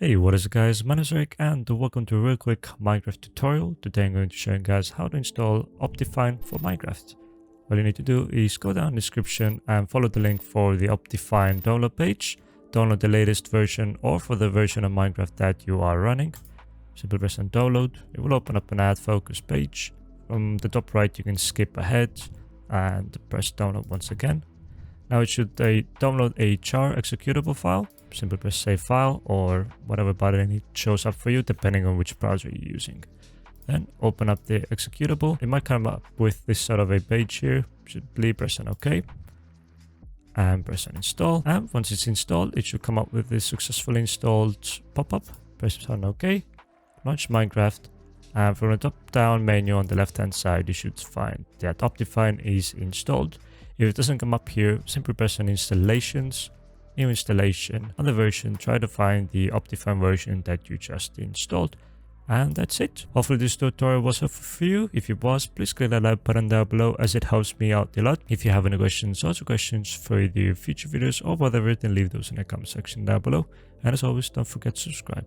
Hey, what is it guys, my name is Rick and welcome to a real quick Minecraft tutorial. Today I'm going to show you guys how to install Optifine for Minecraft. All you need to do is go down in the description and follow the link for the Optifine download page. Download the latest version or for the version of Minecraft that you are running. Simply press on download. It will open up an add focus page. From the top right you can skip ahead and press download once again. Now it should download a char executable file. Simply press save file or whatever button it shows up for you depending on which browser you're using. Then open up the executable. It might come up with this sort of a page here. Simply press on OK and press on install. And once it's installed, it should come up with this successfully installed pop-up. Press on OK, launch Minecraft, and from the top down menu on the left hand side you should find that Optifine is installed. If it doesn't come up here, simply press on installations, new installation. On the version, try to find the Optifine version that you just installed. And that's it. Hopefully this tutorial was helpful for you. If it was, please click that like button down below as it helps me out a lot. If you have any questions or suggestions for the future videos or whatever, then leave those in the comment section down below. And as always, don't forget to subscribe.